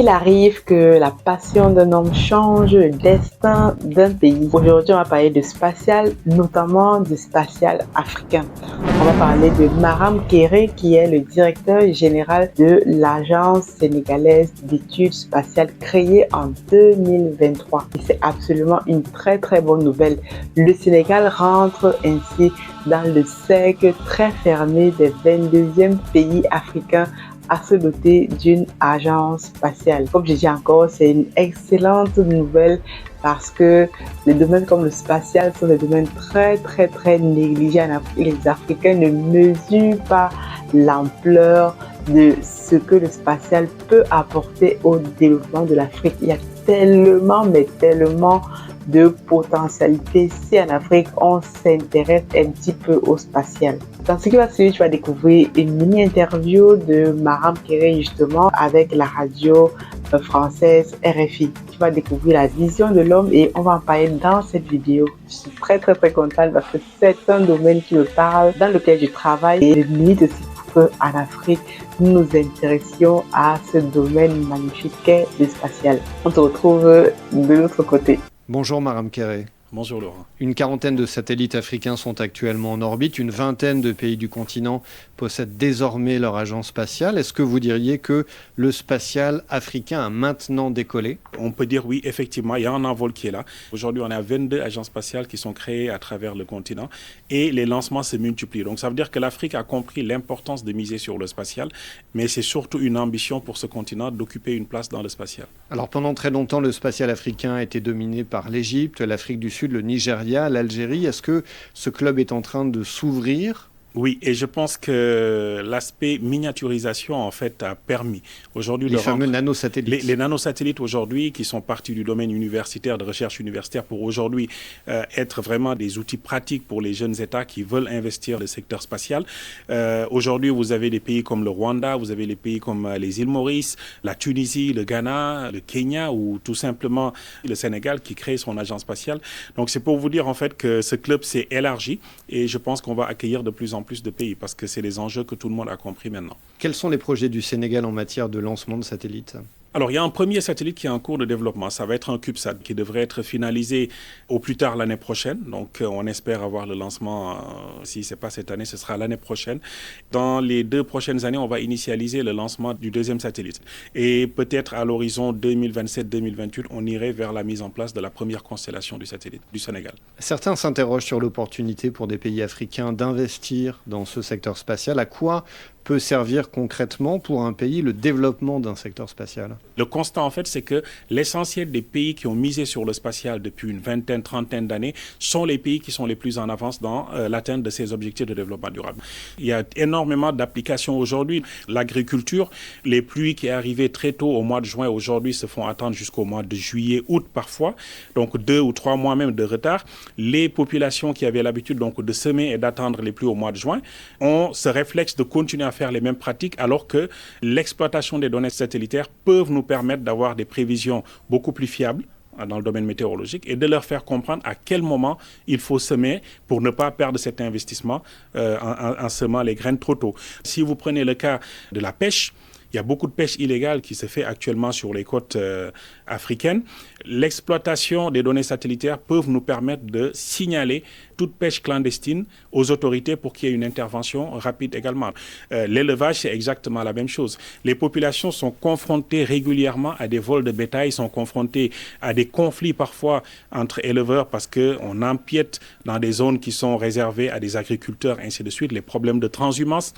Il arrive que la passion d'un homme change le destin d'un pays. Aujourd'hui, on va parler de spatial, notamment du spatial africain. On va parler de Maram Kéré, qui est le directeur général de l'Agence sénégalaise d'études spatiales créée en 2023. Et c'est absolument une très très bonne nouvelle. Le Sénégal rentre ainsi dans le cercle très fermé des 22e pays africains à se doter d'une agence spatiale. Comme je dis encore, c'est une excellente nouvelle parce que les domaines comme le spatial sont des domaines très négligés en Afrique. Les Africains ne mesurent pas l'ampleur de ce que le spatial peut apporter au développement de l'Afrique. Il y a tellement de potentialités si en Afrique on s'intéresse un petit peu au spatial. Dans ce qui va suivre, tu vas découvrir une mini-interview de Maram Kéré justement avec la radio française RFI. Tu vas découvrir la vision de l'homme et on va en parler dans cette vidéo. Je suis très contente parce que c'est un domaine qui me parle, dans lequel je travaille et je milite aussi pour qu'en Afrique, nous nous intéressions à ce domaine magnifique qu'est le spatial. On se retrouve de l'autre côté. Bonjour Maram Kéré. Bonjour Laurent. Une quarantaine de satellites africains sont actuellement en orbite. Une vingtaine de pays du continent possèdent désormais leur agence spatiale. Est-ce que vous diriez que le spatial africain a maintenant décollé ? On peut dire oui, effectivement, il y a un envol qui est là. Aujourd'hui, on a 22 agences spatiales qui sont créées à travers le continent et les lancements se multiplient. Donc ça veut dire que l'Afrique a compris l'importance de miser sur le spatial, mais c'est surtout une ambition pour ce continent d'occuper une place dans le spatial. Alors pendant très longtemps, le spatial africain a été dominé par l'Égypte, l'Afrique du Sud, le Nigeria, l'Algérie. Est-ce que ce club est en train de s'ouvrir ? Oui, et je pense que l'aspect miniaturisation, en fait, a permis aujourd'hui les fameux nanosatellites. Les nanosatellites aujourd'hui qui sont partis du domaine universitaire, de recherche universitaire, pour aujourd'hui être vraiment des outils pratiques pour les jeunes États qui veulent investir le secteur spatial. Aujourd'hui, vous avez des pays comme le Rwanda, vous avez des pays comme les îles Maurice, la Tunisie, le Ghana, le Kenya ou tout simplement le Sénégal qui crée son agence spatiale. Donc c'est pour vous dire en fait que ce club s'est élargi et je pense qu'on va accueillir de plus en plus de pays parce que c'est les enjeux que tout le monde a compris maintenant. Quels sont les projets du Sénégal en matière de lancement de satellites ? Alors, il y a un premier satellite qui est en cours de développement. Ça va être un CubeSat qui devrait être finalisé au plus tard l'année prochaine. Donc, on espère avoir le lancement, si ce n'est pas cette année, ce sera l'année prochaine. Dans les 2 prochaines années, on va initialiser le lancement du deuxième satellite. Et peut-être à l'horizon 2027-2028, on irait vers la mise en place de la première constellation du satellite du Sénégal. Certains s'interrogent sur l'opportunité pour des pays africains d'investir dans ce secteur spatial. À quoi peut servir concrètement pour un pays le développement d'un secteur spatial ? Le constat, en fait, c'est que l'essentiel des pays qui ont misé sur le spatial depuis une vingtaine, trentaine d'années sont les pays qui sont les plus en avance dans l'atteinte de ces objectifs de développement durable. Il y a énormément d'applications aujourd'hui. L'agriculture, les pluies qui arrivaient très tôt au mois de juin, aujourd'hui se font attendre jusqu'au mois de juillet, août parfois, donc 2 ou 3 mois même de retard. Les populations qui avaient l'habitude donc de semer et d'attendre les pluies au mois de juin ont ce réflexe de continuer à faire les mêmes pratiques alors que l'exploitation des données satellitaires peuvent nous permettre d'avoir des prévisions beaucoup plus fiables dans le domaine météorologique et de leur faire comprendre à quel moment il faut semer pour ne pas perdre cet investissement en semant les graines trop tôt. Si vous prenez le cas de la pêche, il y a beaucoup de pêche illégale qui se fait actuellement sur les côtes africaines. L'exploitation des données satellitaires peut nous permettre de signaler toute pêche clandestine aux autorités pour qu'il y ait une intervention rapide également. L'élevage, c'est exactement la même chose. Les populations sont confrontées régulièrement à des vols de bétail, sont confrontées à des conflits parfois entre éleveurs parce qu'on empiète dans des zones qui sont réservées à des agriculteurs, ainsi de suite, les problèmes de transhumance.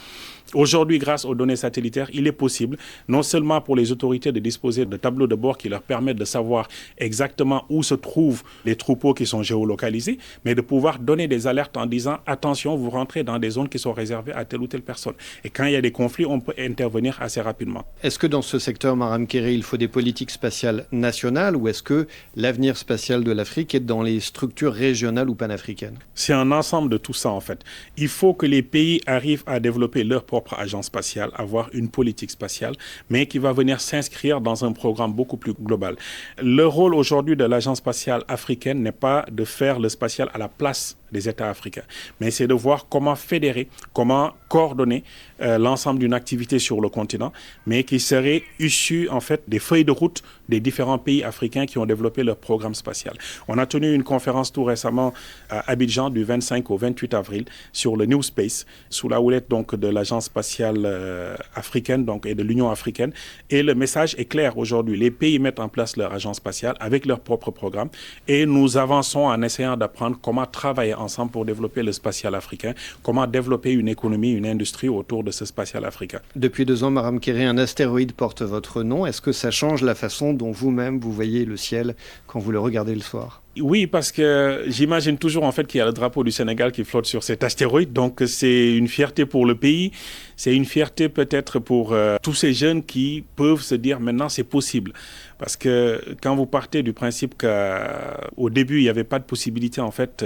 Aujourd'hui, grâce aux données satellitaires, il est possible, non seulement pour les autorités de disposer de tableaux de bord qui leur permettent de savoir exactement où se trouvent les troupeaux qui sont géolocalisés, mais de pouvoir donner des alertes en disant « Attention, vous rentrez dans des zones qui sont réservées à telle ou telle personne ». Et quand il y a des conflits, on peut intervenir assez rapidement. Est-ce que dans ce secteur, Maram Kéré, il faut des politiques spatiales nationales ou est-ce que l'avenir spatial de l'Afrique est dans les structures régionales ou panafricaines ? C'est un ensemble de tout ça en fait. Il faut que les pays arrivent à développer leur propre agence spatiale, avoir une politique spatiale, mais qui va venir s'inscrire dans un programme beaucoup plus global. Le rôle aujourd'hui de l'agence spatiale africaine n'est pas de faire le spatial à la place des États africains. Mais c'est de voir comment fédérer, comment coordonner l'ensemble d'une activité sur le continent, mais qui serait issue en fait des feuilles de route des différents pays africains qui ont développé leur programme spatial. On a tenu une conférence tout récemment à Abidjan du 25 au 28 avril sur le New Space, sous la houlette donc de l'Agence spatiale africaine donc, et de l'Union africaine. Et le message est clair aujourd'hui. Les pays mettent en place leur agence spatiale avec leur propre programme et nous avançons en essayant d'apprendre comment travailler ensemble pour développer le spatial africain, comment développer une économie, une industrie autour de ce spatial africain. Depuis 2 ans, Maram Kéré, un astéroïde porte votre nom. Est-ce que ça change la façon dont vous-même vous voyez le ciel quand vous le regardez le soir ? Oui, parce que j'imagine toujours en fait qu'il y a le drapeau du Sénégal qui flotte sur cet astéroïde. Donc c'est une fierté pour le pays, c'est une fierté peut-être pour tous ces jeunes qui peuvent se dire maintenant c'est possible. Parce que quand vous partez du principe qu'au début il n'y avait pas de possibilité en fait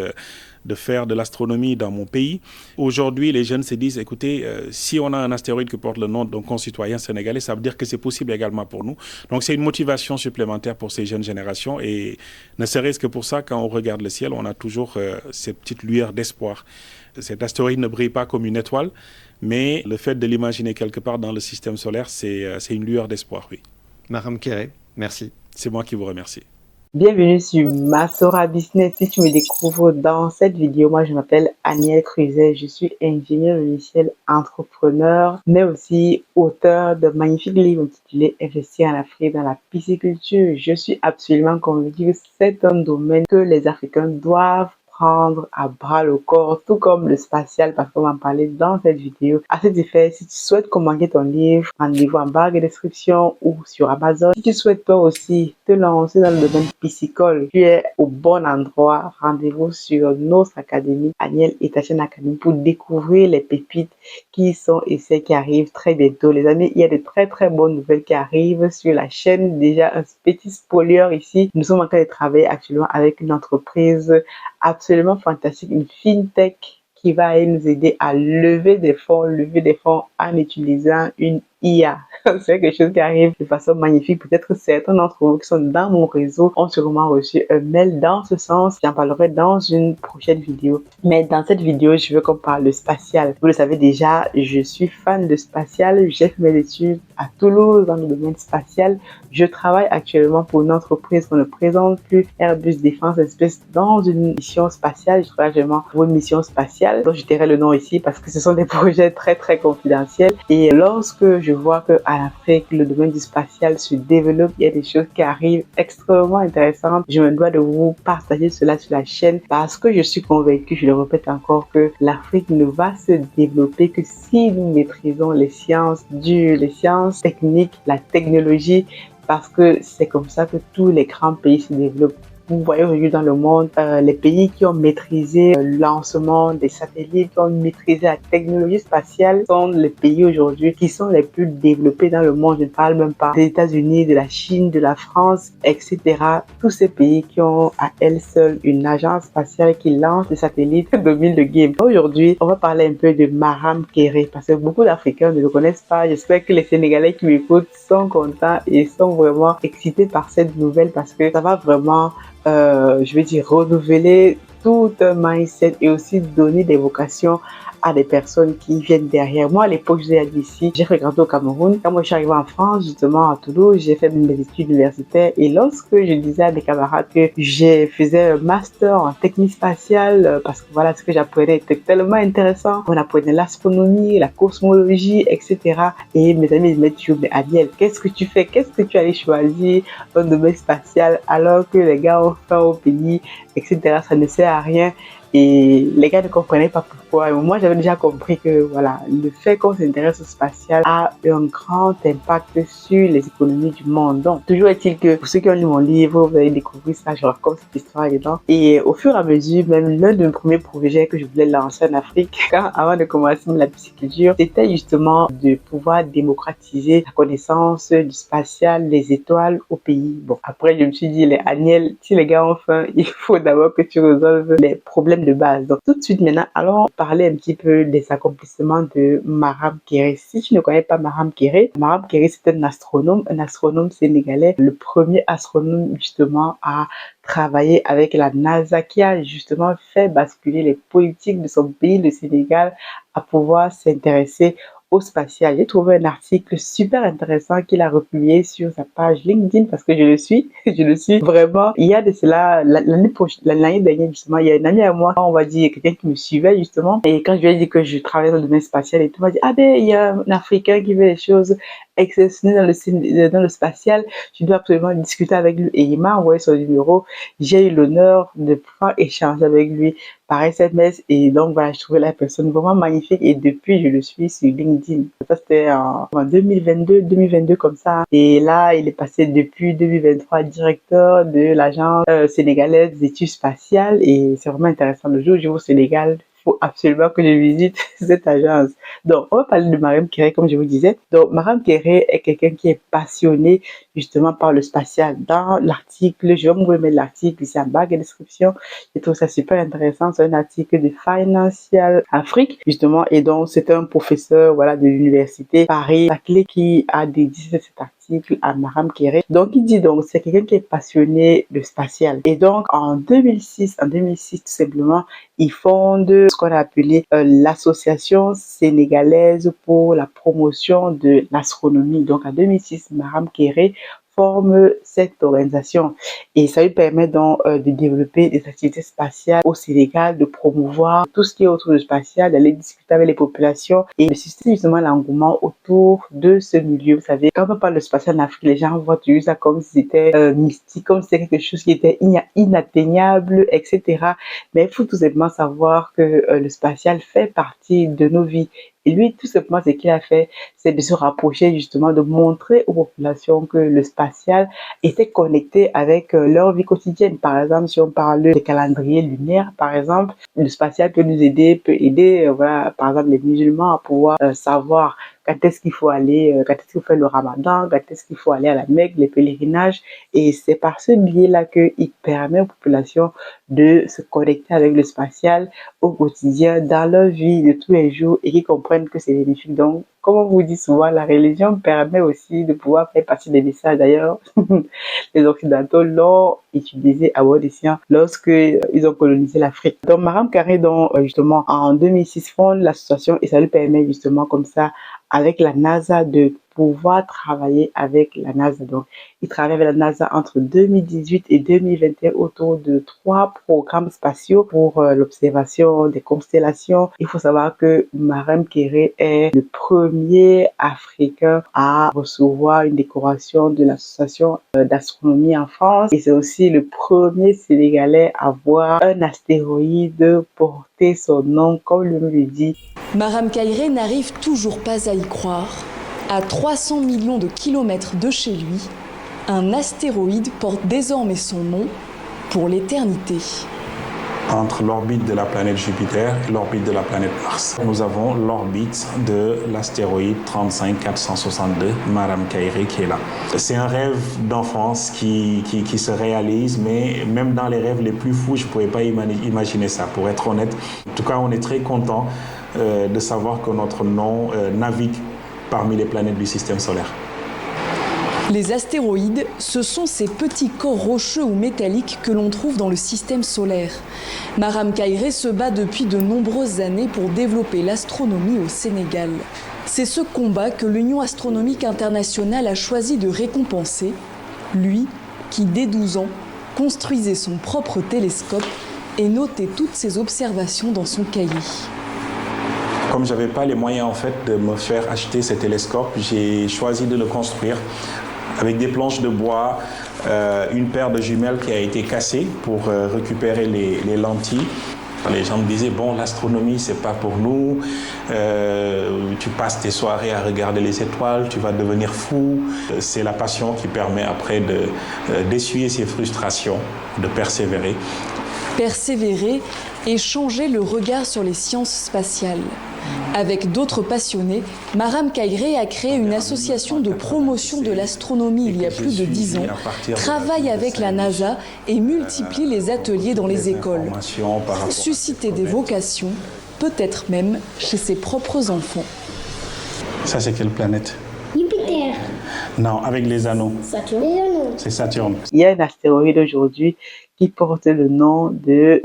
de faire de l'astronomie dans mon pays, aujourd'hui les jeunes se disent écoutez, si on a un astéroïde qui porte le nom d'un concitoyen sénégalais, ça veut dire que c'est possible également pour nous. Donc c'est une motivation supplémentaire pour ces jeunes générations et ne serait-ce que pour ça, quand on regarde le ciel, on a toujours ces petites lueurs d'espoir. Cet astéroïde ne brille pas comme une étoile, mais le fait de l'imaginer quelque part dans le système solaire, c'est une lueur d'espoir, oui. Maram Kéré, merci. C'est moi qui vous remercie. Bienvenue sur Masora Business. Si tu me découvres dans cette vidéo, moi je m'appelle Aniel Cruzet. Je suis ingénieur logiciel, entrepreneur, mais aussi auteur de magnifiques livres intitulés Investir en Afrique dans la pisciculture. Je suis absolument convaincu que c'est un domaine que les Africains doivent prendre à bras le corps, tout comme le spatial, parce qu'on va en parler dans cette vidéo. À cet effet, si tu souhaites commander ton livre, rendez-vous en barre de description ou sur Amazon. Si tu souhaites toi aussi te lancer dans le domaine piscicole, tu es au bon endroit. Rendez-vous sur notre académie, Aniel et ta chaîne Académie, pour découvrir les pépites qui sont et celles qui arrivent très bientôt. Les amis, il y a de très très bonnes nouvelles qui arrivent sur la chaîne. Déjà, un petit spoiler ici. Nous sommes en train de travailler actuellement avec une entreprise absolument fantastique, une fintech qui va nous aider à lever des fonds en utilisant une IA. C'est quelque chose qui arrive de façon magnifique. Peut-être certains d'entre vous qui sont dans mon réseau ont sûrement reçu un mail dans ce sens. J'en parlerai dans une prochaine vidéo. Mais dans cette vidéo, je veux qu'on parle de spatial. Vous le savez déjà, je suis fan de spatial. J'ai fait mes études à Toulouse dans le domaine spatial. Je travaille actuellement pour une entreprise qu'on ne présente plus, Airbus Défense Espèce, dans une mission spatiale. Je travaille actuellement pour une mission spatiale, dont je tairai le nom ici parce que ce sont des projets très très confidentiels. Et lorsque je vois que à l'Afrique, le domaine du spatial se développe, il y a des choses qui arrivent extrêmement intéressantes. Je me dois de vous partager cela sur la chaîne parce que je suis convaincue, je le répète encore, que l'Afrique ne va se développer que si nous maîtrisons les sciences dures, les sciences techniques, la technologie, parce que c'est comme ça que tous les grands pays se développent. Vous voyez aujourd'hui dans le monde, les pays qui ont maîtrisé le lancement des satellites, qui ont maîtrisé la technologie spatiale, sont les pays aujourd'hui qui sont les plus développés dans le monde. Je ne parle même pas des États-Unis, de la Chine, de la France, etc. Tous ces pays qui ont à elles seules une agence spatiale qui lance des satellites dominent le game. Aujourd'hui, on va parler un peu de Maram Kéré parce que beaucoup d'Africains ne le connaissent pas. J'espère que les Sénégalais qui m'écoutent sont contents et sont vraiment excités par cette nouvelle parce que ça va vraiment je vais dire renouveler tout un mindset et aussi donner des vocations à des personnes qui viennent derrière. Moi, à l'époque, je l'ai dit ici, j'ai fait grandir au Cameroun. Quand moi, je suis arrivée en France, justement, à Toulouse, j'ai fait mes études universitaires. Et lorsque je disais à mes camarades que je faisais un master en technique spatiale, parce que voilà, ce que j'apprenais était tellement intéressant. On apprenait l'astronomie, la cosmologie, etc. Et mes amis me disaient toujours, mais Aniel, qu'est-ce que tu fais? Qu'est-ce que tu allais choisir un domaine spatial alors que les gars ont faim au pays, etc. Ça ne sert à rien. Et les gars ne comprenaient pas pourquoi. Et moi, j'avais déjà compris que voilà, le fait qu'on s'intéresse au spatial a un grand impact sur les économies du monde. Donc, toujours est-il que pour ceux qui ont lu mon livre, vous allez découvrir ça, je raconte cette histoire dedans. Et au fur et à mesure, même l'un de mes premiers projets que je voulais lancer en Afrique, avant de commencer la pisciculture, c'était justement de pouvoir démocratiser la connaissance du spatial, des étoiles au pays. Bon, après, je me suis dit, Aniel, si les gars ont faim, il faut d'abord que tu résolves les problèmes de base. Donc tout de suite maintenant, allons parler un petit peu des accomplissements de Maram Kéré. Si tu ne connais pas Maram Kéré c'est un astronome sénégalais, le premier astronome justement à travailler avec la NASA, qui a justement fait basculer les politiques de son pays, le Sénégal, à pouvoir s'intéresser au spatial. J'ai trouvé un article super intéressant qu'il a republié sur sa page LinkedIn parce que je le suis vraiment. Il y a de cela, l'année dernière justement, il y a une amie à moi, on va dire quelqu'un qui me suivait justement, et quand je lui ai dit que je travaillais dans le domaine spatial et tout, il m'a dit, ah ben, il y a un Africain qui fait des choses exceptionnelles dans le spatial, tu dois absolument discuter avec lui. Et il m'a envoyé son numéro. J'ai eu l'honneur de pouvoir échanger avec lui par SMS, et donc voilà, je trouvais la personne vraiment magnifique, et depuis je le suis sur LinkedIn. Ça c'était en 2022 comme ça, et là il est passé depuis 2023 directeur de l'agence sénégalaise d'études spatiales, et c'est vraiment intéressant. Le jour où je vais au Sénégal, faut absolument que je visite cette agence. Donc, on va parler de Maram Kéré, comme je vous disais. Donc, Maram Kéré est quelqu'un qui est passionné justement par le spatial. Dans l'article, je vais vous remettre l'article ici en bas de description. Je trouve ça super intéressant. C'est un article de Financial Afrique, justement. Et donc, c'est un professeur, voilà, de l'université Paris Saclay qui a dédié cet article à Maram Kéré. Donc, il dit donc, c'est quelqu'un qui est passionné de spatial. Et donc, en 2006, tout simplement, il fonde ce qu'on a appelé l'association sénégalaise pour la promotion de l'astronomie. Donc, en 2006, Maram Kéré forme cette organisation, et ça lui permet donc de développer des activités spatiales au Sénégal, de promouvoir tout ce qui est autour du spatial, d'aller discuter avec les populations et de susciter justement l'engouement autour de ce milieu. Vous savez, quand on parle de spatial en Afrique, les gens voient toujours ça comme si c'était mystique, comme si c'était quelque chose qui était inatteignable, etc. Mais il faut tout simplement savoir que le spatial fait partie de nos vies. Et lui, tout simplement, ce qu'il a fait, c'est de se rapprocher justement, de montrer aux populations que le spatial était connecté avec leur vie quotidienne. Par exemple, si on parle des calendriers lunaires, par exemple, le spatial peut aider, voilà, par exemple, les musulmans à pouvoir savoir quand est-ce qu'il faut aller, quand est-ce qu'il faut faire le ramadan, quand est-ce qu'il faut aller à la Mecque, les pèlerinages. Et c'est par ce biais-là qu'il permet aux populations de se connecter avec le spatial au quotidien, dans leur vie de tous les jours, et qu'ils comprennent que c'est bénéfique. Donc, comme on vous dit souvent, la religion permet aussi de pouvoir faire passer des messages. D'ailleurs, les Occidentaux l'ont utilisé à bon escient lorsque ils ont colonisé l'Afrique. Donc, Maram Kéré, justement, en 2006, fonde l'association, et ça lui permet justement comme ça, avec la NASA, de pouvoir travailler avec la NASA. Donc, il travaille avec la NASA entre 2018 et 2021 autour de 3 programmes spatiaux pour l'observation des constellations. Il faut savoir que Maram Kéré est le premier Africain à recevoir une décoration de l'association d'astronomie en France, et c'est aussi le premier Sénégalais à voir un astéroïde porter son nom, comme le dit. Maram Kéré n'arrive toujours pas à y croire. À 300 millions de kilomètres de chez lui, un astéroïde porte désormais son nom pour l'éternité. Entre l'orbite de la planète Jupiter et l'orbite de la planète Mars, nous avons l'orbite de l'astéroïde 35462, Maram Kéré, qui est là. C'est un rêve d'enfance qui se réalise, mais même dans les rêves les plus fous, je ne pouvais pas imaginer ça, pour être honnête. En tout cas, on est très content de savoir que notre nom navigue parmi les planètes du système solaire. Les astéroïdes, ce sont ces petits corps rocheux ou métalliques que l'on trouve dans le système solaire. Maram Kéré se bat depuis de nombreuses années pour développer l'astronomie au Sénégal. C'est ce combat que l'Union astronomique internationale a choisi de récompenser, lui qui, dès 12 ans, construisait son propre télescope et notait toutes ses observations dans son cahier. Comme je n'avais pas les moyens en fait de me faire acheter ce télescope, j'ai choisi de le construire avec des planches de bois, une paire de jumelles qui a été cassée pour récupérer les lentilles. Les gens me disaient, bon, l'astronomie, c'est pas pour nous, tu passes tes soirées à regarder les étoiles, tu vas devenir fou. C'est la passion qui permet après d'essuyer ces frustrations, de persévérer. Persévérer et changer le regard sur les sciences spatiales. Avec d'autres passionnés, Maram Kairé a créé une association de promotion de l'astronomie il y a plus de 10 ans, travaille avec la NASA et multiplie les ateliers dans les écoles. Susciter des vocations, peut-être même chez ses propres enfants. Ça, c'est quelle planète? Jupiter. Non, avec les anneaux. Saturne. C'est Saturne. Il y a un astéroïde aujourd'hui qui porte le nom de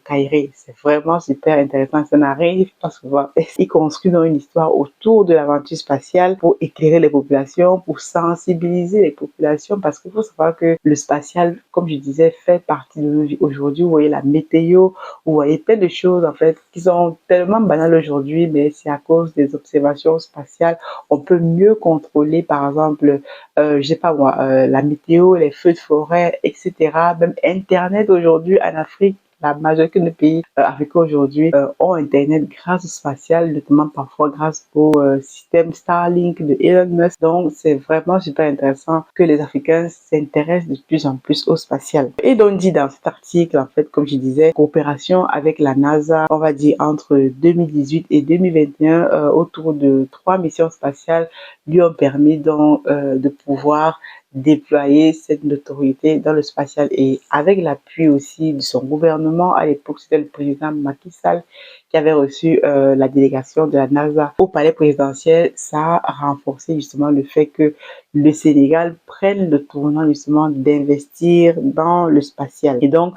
Kairé. C'est vraiment super intéressant. Ça n'arrive pas souvent. Il construit dans une histoire autour de l'aventure spatiale pour éclairer les populations, pour sensibiliser les populations, parce qu'il faut savoir que le spatial, comme je disais, fait partie de nos vies. Aujourd'hui, vous voyez la météo, vous voyez plein de choses en fait qui sont tellement banales aujourd'hui, mais c'est à cause des observations spatiales. On peut mieux contrôler, par exemple, je sais pas moi, la météo, les feux de forêt, etc. Même Internet aujourd'hui en Afrique, la majorité des pays africains aujourd'hui ont Internet grâce au spatial, notamment parfois grâce au système Starlink de Elon Musk. Donc, c'est vraiment super intéressant que les Africains s'intéressent de plus en plus au spatial. Et donc, dit dans cet article, en fait, comme je disais, coopération avec la NASA, on va dire entre 2018 et 2021, autour de 3 missions spatiales lui ont permis donc de pouvoir déployer cette notoriété dans le spatial, et avec l'appui aussi de son gouvernement. À l'époque, c'était le président Macky Sall qui avait reçu la délégation de la NASA au palais présidentiel. Ça a renforcé justement le fait que le Sénégal prenne le tournant justement d'investir dans le spatial. Et donc,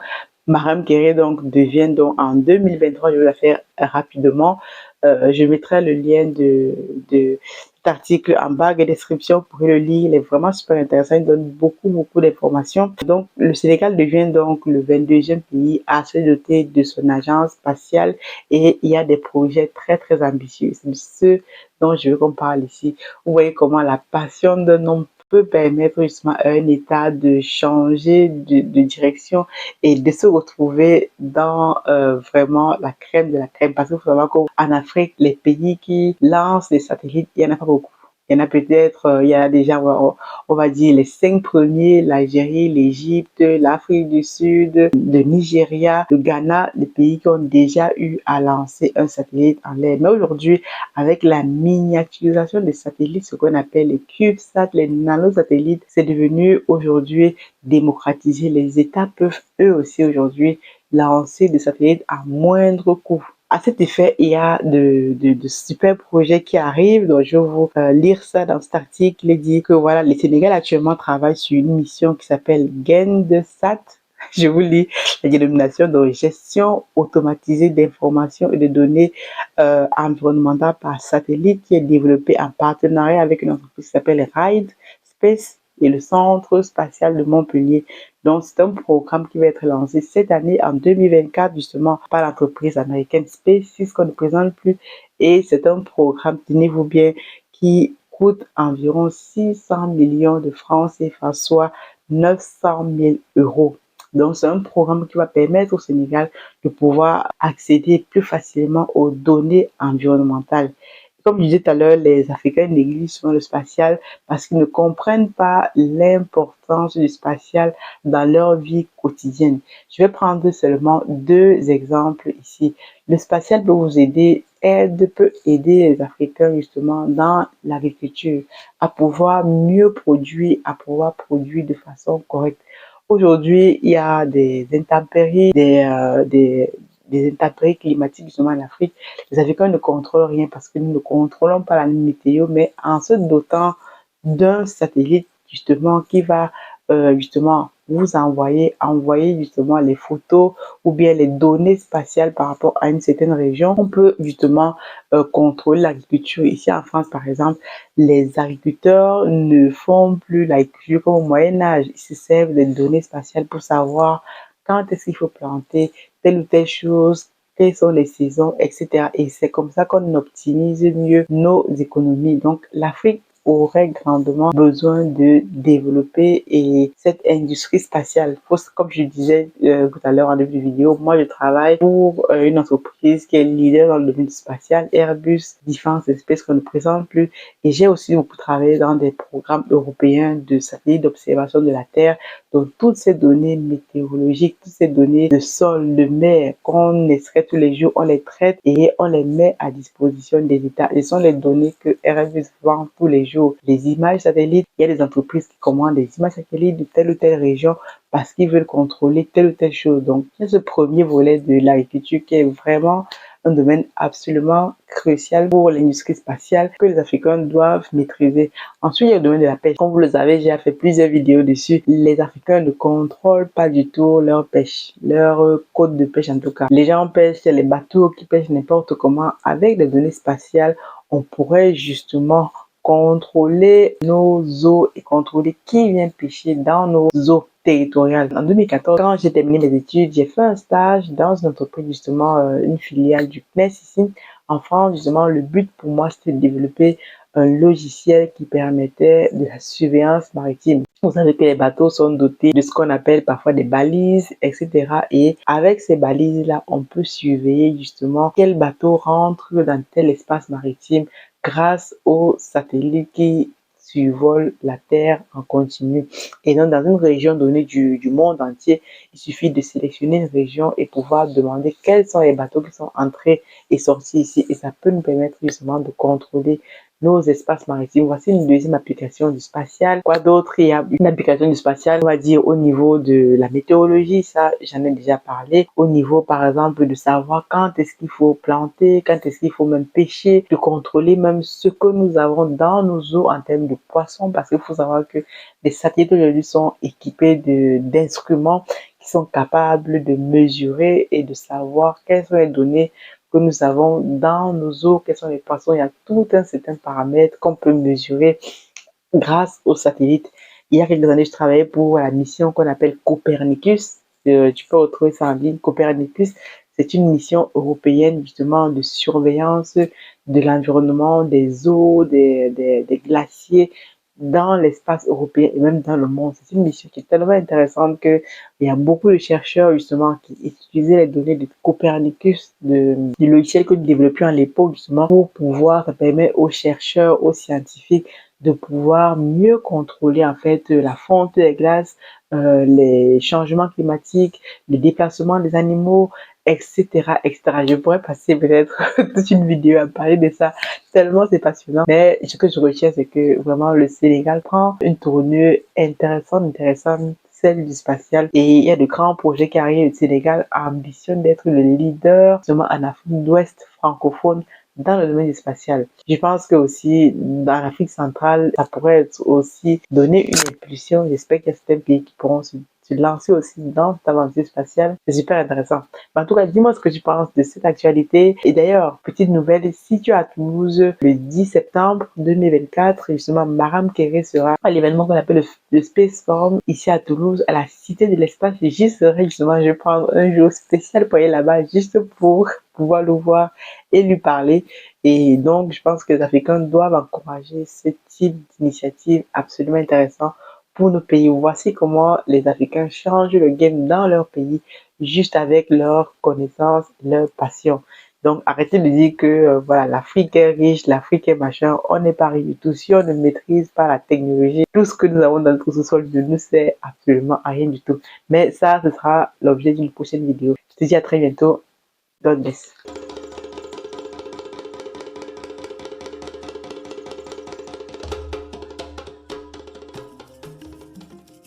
Maram Kairé donc devient donc en 2023, je vais la faire rapidement, je mettrai le lien de cet article en barre de description, vous pourrez le lire, il est vraiment super intéressant, il donne beaucoup d'informations. Donc le Sénégal devient donc le 22e pays à se doter de son agence spatiale, et il y a des projets très ambitieux. C'est ce dont je veux qu'on parle ici. Vous voyez comment la passion d'un homme peut permettre justement à un État de changer de direction et de se retrouver dans vraiment la crème de la crème. Parce qu'il faut savoir qu'en Afrique, les pays qui lancent des satellites, il n'y en a pas beaucoup. Il y en a peut-être, il y a déjà, on va dire, les 5 premiers, l'Algérie, l'Égypte, l'Afrique du Sud, le Nigeria, le Ghana, les pays qui ont déjà eu à lancer un satellite en l'air. Mais aujourd'hui, avec la miniaturisation des satellites, ce qu'on appelle les CubeSat, les nanosatellites, c'est devenu aujourd'hui démocratisé. Les États peuvent eux aussi aujourd'hui lancer des satellites à moindre coût. À cet effet, il y a de super projets qui arrivent. Donc, je vais vous lire ça dans cet article. Il dit que voilà, le Sénégal actuellement travaille sur une mission qui s'appelle GENDSAT. Je vous lis la dénomination de gestion automatisée d'informations et de données environnementales par satellite, qui est développée en partenariat avec une entreprise qui s'appelle Ride Space et le Centre spatial de Montpellier. Donc, c'est un programme qui va être lancé cette année, en 2024, justement, par l'entreprise américaine SpaceX, qu'on ne présente plus. Et c'est un programme, tenez-vous bien, qui coûte environ 600 millions de francs CFA, soit 900 000 euros. Donc, c'est un programme qui va permettre au Sénégal de pouvoir accéder plus facilement aux données environnementales. Comme je disais tout à l'heure, les Africains négligent souvent le spatial parce qu'ils ne comprennent pas l'importance du spatial dans leur vie quotidienne. Je vais prendre seulement 2 exemples ici. Le spatial peut vous aider, peut aider les Africains justement dans l'agriculture à pouvoir mieux produire, à pouvoir produire de façon correcte. Aujourd'hui, il y a des intempéries, des intempéries climatiques justement en Afrique. Les Africains ne contrôlent rien parce que nous ne contrôlons pas la météo, mais en se dotant d'un satellite justement qui va justement vous envoyer justement les photos ou bien les données spatiales par rapport à une certaine région, on peut justement contrôler l'agriculture. Ici en France par exemple, les agriculteurs ne font plus l'agriculture comme au Moyen-Âge. Ils se servent des données spatiales pour savoir quand est-ce qu'il faut planter telle ou telle chose, quelles sont les saisons, etc. Et c'est comme ça qu'on optimise mieux nos économies. Donc l'Afrique aurait grandement besoin de développer et cette industrie spatiale. Comme je disais tout à l'heure en début de vidéo, moi je travaille pour une entreprise qui est leader dans le domaine spatial, Airbus Defense and Space qu'on ne présente plus, et j'ai aussi beaucoup travaillé dans des programmes européens de satellites d'observation de la Terre. Donc toutes ces données météorologiques, toutes ces données de sol, de mer qu'on extrait tous les jours, on les traite et on les met à disposition des États. Ce sont les données que Airbus vend tous les jours. Les images satellites, il y a des entreprises qui commandent des images satellites de telle ou telle région parce qu'ils veulent contrôler telle ou telle chose. Donc, il y a ce premier volet de l'agriculture qui est vraiment un domaine absolument crucial pour l'industrie spatiale que les Africains doivent maîtriser. Ensuite, il y a le domaine de la pêche. Comme vous le savez, j'ai fait plusieurs vidéos dessus. Les Africains ne contrôlent pas du tout leur pêche, leur côte de pêche en tout cas. Les gens pêchent, les bateaux qui pêchent n'importe comment. Avec des données spatiales, on pourrait justement contrôler nos eaux et contrôler qui vient pêcher dans nos eaux territoriales. En 2014, quand j'ai terminé mes études, j'ai fait un stage dans une entreprise, justement, une filiale du CNES ici en France. Justement, le but pour moi, c'était de développer un logiciel qui permettait de la surveillance maritime. Vous savez que les bateaux sont dotés de ce qu'on appelle parfois des balises, etc. Et avec ces balises-là, on peut surveiller justement quel bateau rentre dans tel espace maritime grâce aux satellites qui survolent la Terre en continu. Et donc, dans une région donnée du monde entier, il suffit de sélectionner une région et pouvoir demander quels sont les bateaux qui sont entrés et sortis ici. Et ça peut nous permettre justement de contrôler nos espaces maritimes. Voici une deuxième application du spatial. Quoi d'autre? Il y a une application du spatial, on va dire, au niveau de la météorologie. Ça, j'en ai déjà parlé. Au niveau, par exemple, de savoir quand est-ce qu'il faut planter, quand est-ce qu'il faut même pêcher, de contrôler même ce que nous avons dans nos eaux en termes de poissons, parce qu'il faut savoir que les satellites aujourd'hui sont équipés d'instruments qui sont capables de mesurer et de savoir quelles sont les données que nous avons dans nos eaux, quels sont les poissons. Il y a tout un certain paramètre qu'on peut mesurer grâce aux satellites. Il y a quelques années, je travaillais pour la mission qu'on appelle Copernicus. Tu peux retrouver ça en ligne. Copernicus, c'est une mission européenne justement de surveillance de l'environnement, des eaux, des glaciers dans l'espace européen et même dans le monde. C'est une mission qui est tellement intéressante qu'il y a beaucoup de chercheurs justement qui utilisaient les données de Copernicus, du logiciel que nous développions à l'époque justement pour pouvoir, ça permet aux chercheurs, aux scientifiques de pouvoir mieux contrôler en fait la fonte des glaces, les changements climatiques, le déplacement des animaux, etc., etc. Je pourrais passer peut-être toute une vidéo à parler de ça, tellement c'est passionnant. Mais ce que je retiens, c'est que vraiment le Sénégal prend une tournure intéressante, celle du spatial. Et il y a de grands projets qui arrivent. Le Sénégal ambitionne d'être le leader, justement en Afrique d'Ouest francophone, dans le domaine du spatial. Je pense que aussi, dans l'Afrique centrale, ça pourrait être aussi donner une impulsion. J'espère qu'il y a certains pays qui pourront se lancer aussi dans cette aventure spatiale. C'est super intéressant. Mais en tout cas, dis-moi ce que tu penses de cette actualité. Et d'ailleurs, petite nouvelle, si tu es à Toulouse le 10 septembre 2024, justement, Maram Kéré sera à l'événement qu'on appelle le Space Forum ici à Toulouse, à la Cité de l'Espace. J'y serai justement, je vais prendre un jour spécial pour aller là-bas, juste pour pouvoir le voir et lui parler. Et donc, je pense que les Africains doivent encourager ce type d'initiative absolument intéressant pour nos pays. Voici comment les Africains changent le game dans leur pays juste avec leur connaissance, leur passion. Donc, arrêtez de dire que voilà, l'Afrique est riche, l'Afrique est machin. On n'est pas riche du tout. Si on ne maîtrise pas la technologie, tout ce que nous avons dans notre sous-sol ne nous sert absolument à rien du tout. Mais ça, ce sera l'objet d'une prochaine vidéo. Je te dis à très bientôt. God bless.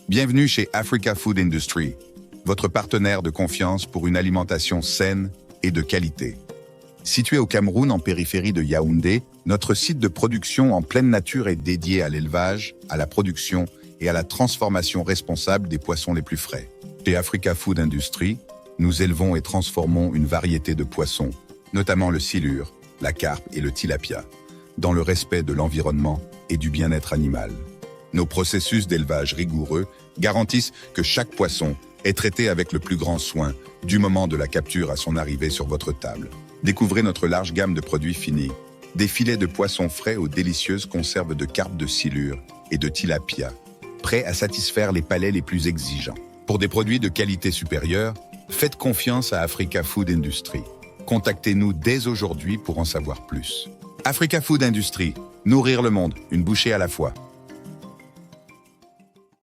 Bienvenue chez Africa Food Industry, votre partenaire de confiance pour une alimentation saine et de qualité. Situé au Cameroun en périphérie de Yaoundé, notre site de production en pleine nature est dédié à l'élevage, à la production et à la transformation responsable des poissons les plus frais. Chez Africa Food Industry, nous élevons et transformons une variété de poissons, notamment le silure, la carpe et le tilapia, dans le respect de l'environnement et du bien-être animal. Nos processus d'élevage rigoureux garantissent que chaque poisson est traité avec le plus grand soin du moment de la capture à son arrivée sur votre table. Découvrez notre large gamme de produits finis, Des filets de poisson frais aux délicieuses conserves de carpes de silure et de tilapia, prêts à satisfaire les palais les plus exigeants. Pour des produits de qualité supérieure, faites confiance à Africa Food Industry. Contactez-nous dès aujourd'hui pour en savoir plus. Africa Food Industry, nourrir le monde, une bouchée à la fois.